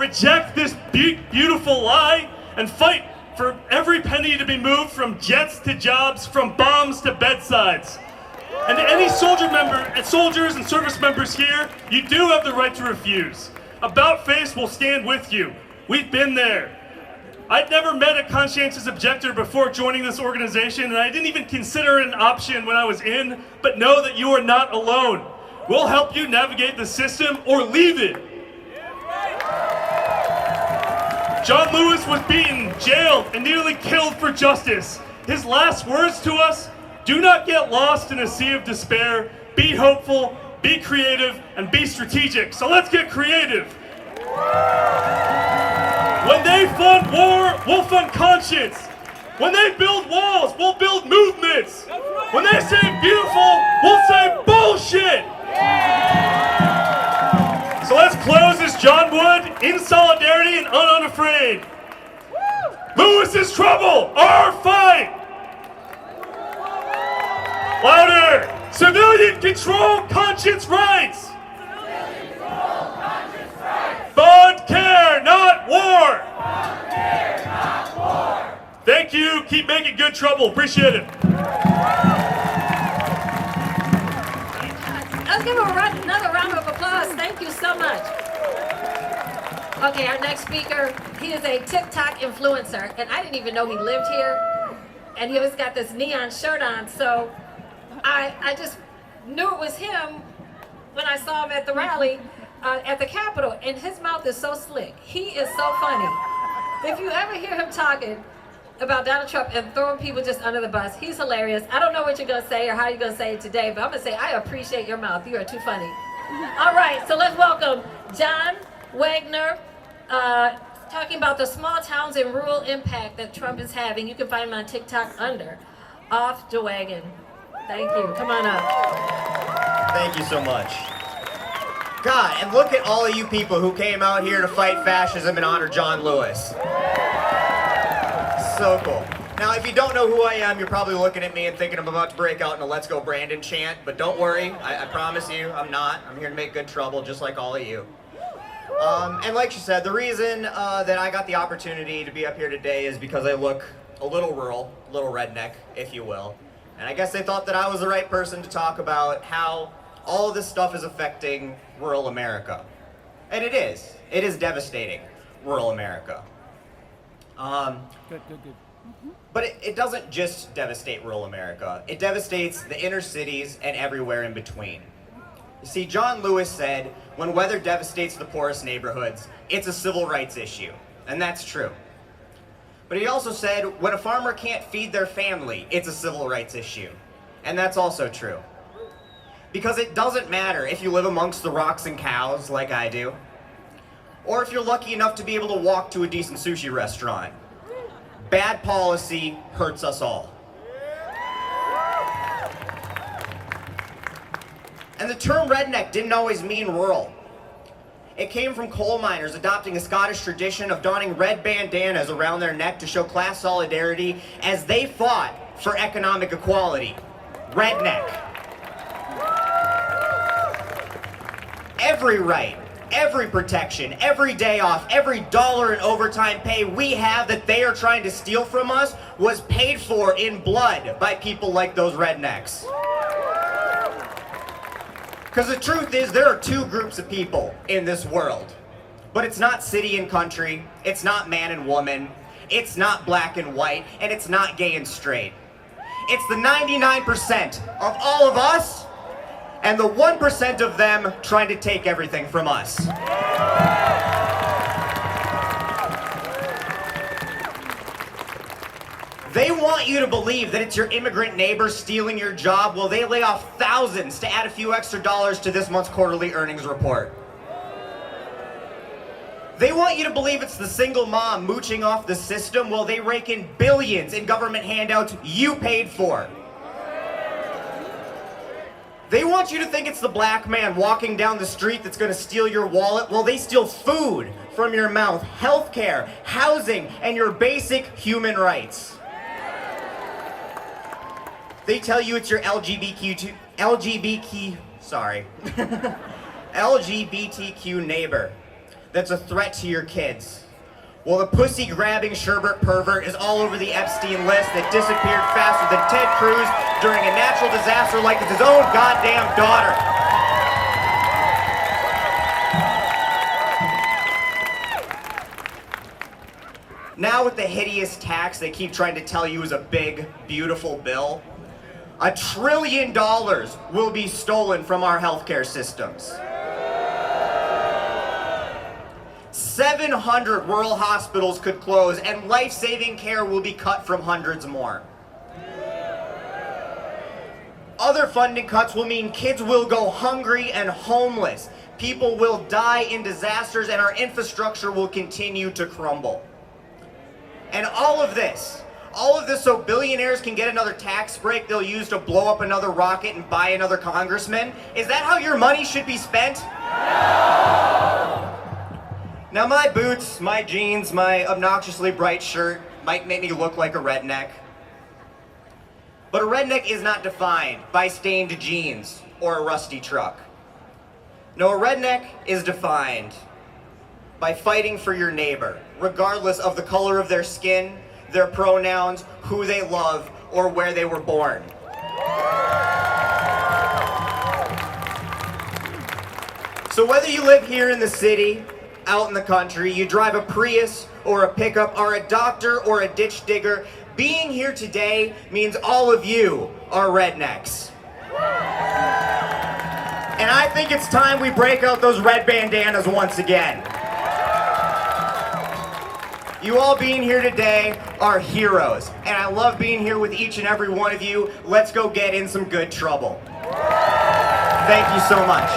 reject this beautiful lie and fight for every penny to be moved from jets to jobs, from bombs to bedsides. And to any soldiers and service members here, you do have the right to refuse. About Face will stand with you. We've been there. I'd never met a conscientious objector before joining this organization, and I didn't even consider it an option when I was in, but know that you are not alone. We'll help you navigate the system or leave it. John Lewis was beaten, jailed, and nearly killed for justice. His last words to us: do not get lost in a sea of despair. Be hopeful, be creative, and be strategic. So let's get creative. When they fund war, we'll fund conscience. When they build walls, we'll build movements. When they say beautiful, we'll say bullshit. So let's close as John would, in solidarity and unafraid. Lewis's trouble, our fight. Louder! Civilian control, conscience rights! Civilian control, conscience rights! Fund care, not war! Fund care, not war! Thank you. Keep making good trouble. Appreciate it. Let's give him another round of applause. Thank you so much. Okay, our next speaker, he is a TikTok influencer, and I didn't even know he lived here. And he always got this neon shirt on, so I just knew it was him when I saw him at the rally at the Capitol, and his mouth is so slick. He is so funny. If you ever hear him talking about Donald Trump and throwing people just under the bus, he's hilarious. I don't know what you're gonna say or how you're gonna say it today, but I'm gonna say I appreciate your mouth. You are too funny. All right, so let's welcome John Waggoner, talking about the small towns and rural impact that Trump is having. You can find him on TikTok under Off the Wagon. Thank you. Come on up. Thank you so much. God, and look at all of you people who came out here to fight fascism and honor John Lewis. So cool. Now, if you don't know who I am, you're probably looking at me and thinking I'm about to break out in a Let's Go Brandon chant, but don't worry, I promise you, I'm not. I'm here to make good trouble, just like all of you. And like she said, the reason that I got the opportunity to be up here today is because I look a little rural, a little redneck, if you will. And I guess they thought that I was the right person to talk about how all of this stuff is affecting rural America. And it is. It is devastating, rural America. Good. But it doesn't just devastate rural America. It devastates the inner cities and everywhere in between. You see, John Lewis said, when weather devastates the poorest neighborhoods, it's a civil rights issue. And that's true. But he also said, when a farmer can't feed their family, it's a civil rights issue. And that's also true. Because it doesn't matter if you live amongst the rocks and cows, like I do, or if you're lucky enough to be able to walk to a decent sushi restaurant. Bad policy hurts us all. And the term redneck didn't always mean rural. It came from coal miners adopting a Scottish tradition of donning red bandanas around their neck to show class solidarity as they fought for economic equality. Redneck. Every right, every protection, every day off, every dollar in overtime pay we have that they are trying to steal from us was paid for in blood by people like those rednecks. Because the truth is, there are two groups of people in this world. But it's not city and country, it's not man and woman, it's not black and white, and it's not gay and straight. It's the 99% of all of us, and the 1% of them trying to take everything from us. They want you to believe that it's your immigrant neighbor stealing your job while they lay off thousands to add a few extra dollars to this month's quarterly earnings report. They want you to believe it's the single mom mooching off the system while they rake in billions in government handouts you paid for. They want you to think it's the black man walking down the street that's going to steal your wallet while they steal food from your mouth, healthcare, housing, and your basic human rights. They tell you it's your LGBTQ neighbor that's a threat to your kids. Well, the pussy-grabbing sherbet pervert is all over the Epstein list that disappeared faster than Ted Cruz during a natural disaster like it's his own goddamn daughter. Now with the hideous tax they keep trying to tell you is a big, beautiful bill, $1 trillion will be stolen from our healthcare systems. 700 rural hospitals could close, and life-saving care will be cut from hundreds more. Other funding cuts will mean kids will go hungry and homeless. People will die in disasters, and our infrastructure will continue to crumble. And all of this so billionaires can get another tax break they'll use to blow up another rocket and buy another congressman? Is that how your money should be spent? Now my boots, my jeans, my obnoxiously bright shirt might make me look like a redneck. But a redneck is not defined by stained jeans or a rusty truck. No, a redneck is defined by fighting for your neighbor, regardless of the color of their skin, their pronouns, who they love, or where they were born. So whether you live here in the city, out in the country, you drive a Prius or a pickup, are a doctor or a ditch digger, being here today means all of you are rednecks. And I think it's time we break out those red bandanas once again. You all being here today are heroes, and I love being here with each and every one of you. Let's go get in some good trouble. Thank you so much.